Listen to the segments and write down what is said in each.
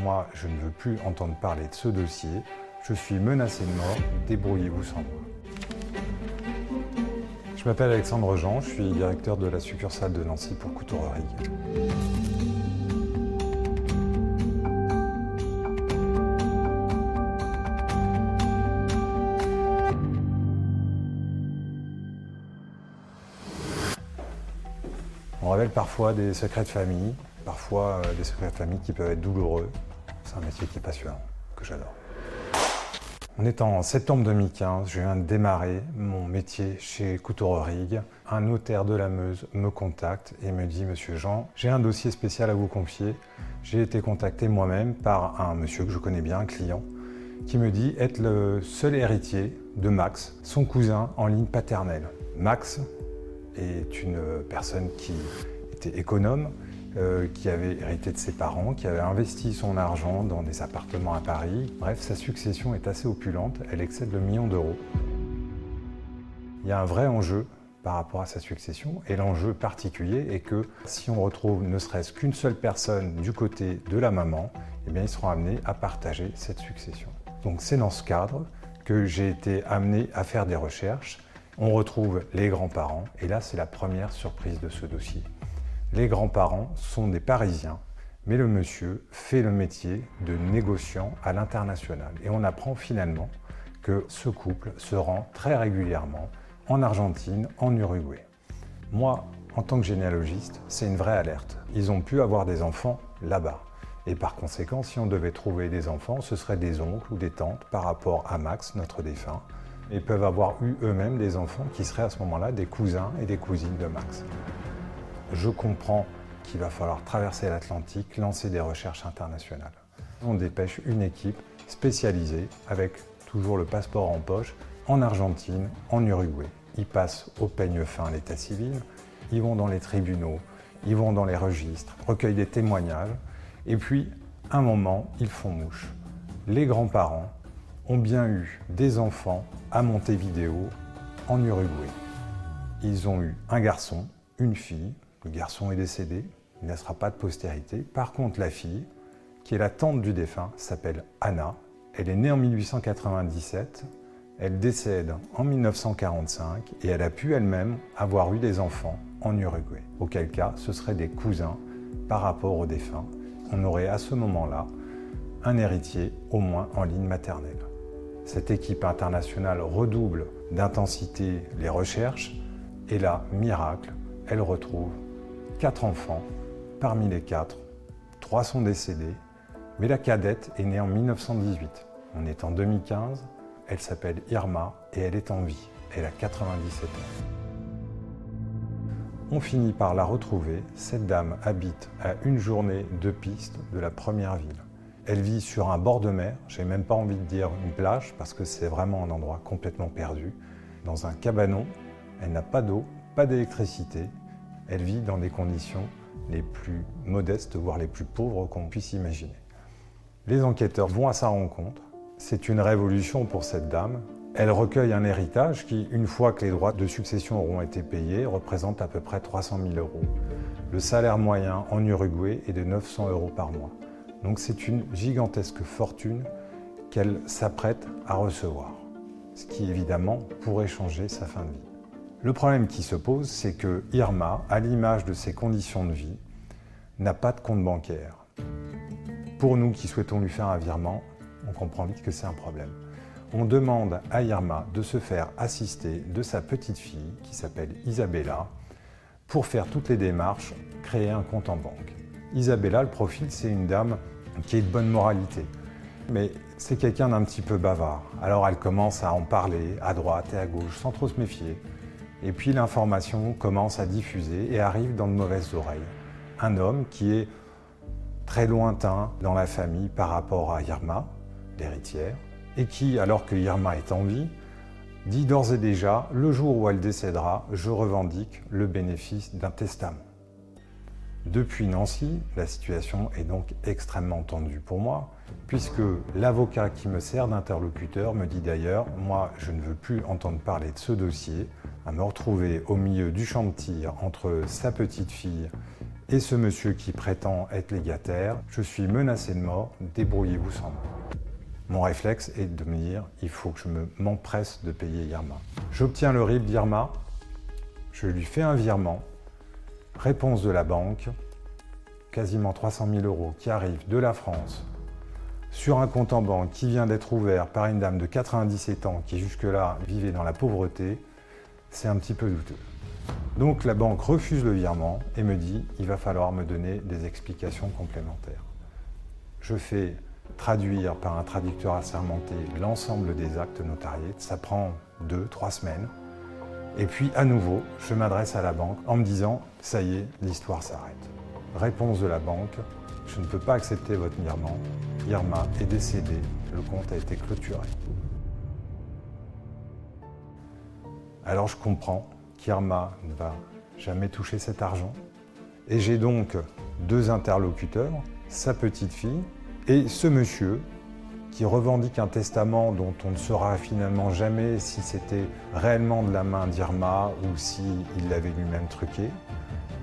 Moi, je ne veux plus entendre parler de ce dossier. Je suis menacé de mort. Débrouillez-vous sans moi. Je m'appelle Alexandre Jean, je suis directeur de la succursale de Nancy pour Couturerie. On révèle parfois des secrets de famille, parfois des secrets de famille qui peuvent être douloureux. C'est un métier qui est passionnant, que j'adore. On est en septembre 2015, je viens de démarrer mon métier chez Couturerie. Un notaire de la Meuse me contacte et me dit « Monsieur Jean, j'ai un dossier spécial à vous confier. J'ai été contacté moi-même par un monsieur que je connais bien, un client, qui me dit être le seul héritier de Max, son cousin en ligne paternelle. Max est une personne qui était économe, qui avait hérité de ses parents, qui avait investi son argent dans des appartements à Paris. Bref, sa succession est assez opulente, elle excède le million d'euros. Il y a un vrai enjeu par rapport à sa succession, et l'enjeu particulier est que si on retrouve ne serait-ce qu'une seule personne du côté de la maman, eh bien ils seront amenés à partager cette succession. Donc c'est dans ce cadre que j'ai été amené à faire des recherches. On retrouve les grands-parents, et là c'est la première surprise de ce dossier. Les grands-parents sont des Parisiens, mais le monsieur fait le métier de négociant à l'international. Et on apprend finalement que ce couple se rend très régulièrement en Argentine, en Uruguay. Moi, en tant que généalogiste, c'est une vraie alerte. Ils ont pu avoir des enfants là-bas. Et par conséquent, si on devait trouver des enfants, ce seraient des oncles ou des tantes par rapport à Max, notre défunt. Ils peuvent avoir eu eux-mêmes des enfants qui seraient à ce moment-là des cousins et des cousines de Max. Je comprends qu'il va falloir traverser l'Atlantique, lancer des recherches internationales. On dépêche une équipe spécialisée avec toujours le passeport en poche en Argentine, en Uruguay. Ils passent au peigne fin à l'état civil, ils vont dans les tribunaux, ils vont dans les registres, recueillent des témoignages et puis, à un moment, ils font mouche. Les grands-parents ont bien eu des enfants à Montevideo, en Uruguay. Ils ont eu un garçon, une fille. Le garçon est décédé, il ne laissera pas de postérité. Par contre, la fille, qui est la tante du défunt, s'appelle Anna. Elle est née en 1897, elle décède en 1945 et elle a pu elle-même avoir eu des enfants en Uruguay. Auquel cas, ce seraient des cousins par rapport au défunt. On aurait à ce moment-là un héritier, au moins en ligne maternelle. Cette équipe internationale redouble d'intensité les recherches et là, miracle, elle retrouve 4 enfants. Parmi les 4, 3 sont décédés, mais la cadette est née en 1918. On est en 2015, elle s'appelle Irma et elle est en vie. Elle a 97 ans. On finit par la retrouver. Cette dame habite à une journée de piste de la première ville. Elle vit sur un bord de mer, j'ai même pas envie de dire une plage parce que c'est vraiment un endroit complètement perdu. Dans un cabanon, elle n'a pas d'eau, pas d'électricité. Elle vit dans des conditions les plus modestes, voire les plus pauvres qu'on puisse imaginer. Les enquêteurs vont à sa rencontre. C'est une révolution pour cette dame. Elle recueille un héritage qui, une fois que les droits de succession auront été payés, représente à peu près 300 000 €. Le salaire moyen en Uruguay est de 900 € par mois. Donc c'est une gigantesque fortune qu'elle s'apprête à recevoir, ce qui évidemment pourrait changer sa fin de vie. Le problème qui se pose, c'est que Irma, à l'image de ses conditions de vie, n'a pas de compte bancaire. Pour nous qui souhaitons lui faire un virement, on comprend vite que c'est un problème. On demande à Irma de se faire assister de sa petite fille, qui s'appelle Isabella, pour faire toutes les démarches, créer un compte en banque. Isabella, le profil, c'est une dame qui est de bonne moralité, mais c'est quelqu'un d'un petit peu bavard. Alors elle commence à en parler à droite et à gauche, sans trop se méfier. Et puis l'information commence à diffuser et arrive dans de mauvaises oreilles. Un homme qui est très lointain dans la famille par rapport à Irma, l'héritière, et qui, alors que Irma est en vie, dit d'ores et déjà, le jour où elle décédera, je revendique le bénéfice d'un testament. Depuis Nancy, la situation est donc extrêmement tendue pour moi, puisque l'avocat qui me sert d'interlocuteur me dit d'ailleurs « Moi, je ne veux plus entendre parler de ce dossier, à me retrouver au milieu du champ de tir entre sa petite fille et ce monsieur qui prétend être légataire, je suis menacé de mort, débrouillez-vous sans moi. Mon réflexe est de me dire, il faut que je m'empresse de payer Irma. J'obtiens le RIB d'Irma, je lui fais un virement, réponse de la banque, quasiment 300 000 € qui arrivent de la France sur un compte en banque qui vient d'être ouvert par une dame de 97 ans qui jusque-là vivait dans la pauvreté, c'est un petit peu douteux. Donc la banque refuse le virement et me dit il va falloir me donner des explications complémentaires. Je fais traduire par un traducteur assermenté l'ensemble des actes notariés, ça prend 2-3 semaines. Et puis à nouveau, je m'adresse à la banque en me disant ça y est, l'histoire s'arrête. Réponse de la banque, je ne peux pas accepter votre virement, Irma est décédée, le compte a été clôturé. Alors je comprends qu'Irma ne va jamais toucher cet argent. Et j'ai donc 2 interlocuteurs, sa petite fille et ce monsieur qui revendique un testament dont on ne saura finalement jamais si c'était réellement de la main d'Irma ou s'il l'avait lui-même truqué.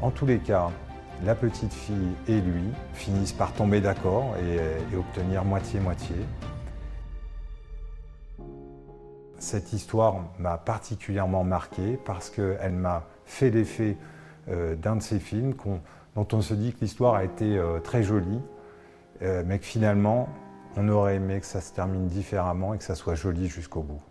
En tous les cas, la petite fille et lui finissent par tomber d'accord et obtenir moitié-moitié. Cette histoire m'a particulièrement marqué parce qu'elle m'a fait l'effet d'un de ces films dont on se dit que l'histoire a été très jolie, mais que finalement, on aurait aimé que ça se termine différemment et que ça soit joli jusqu'au bout.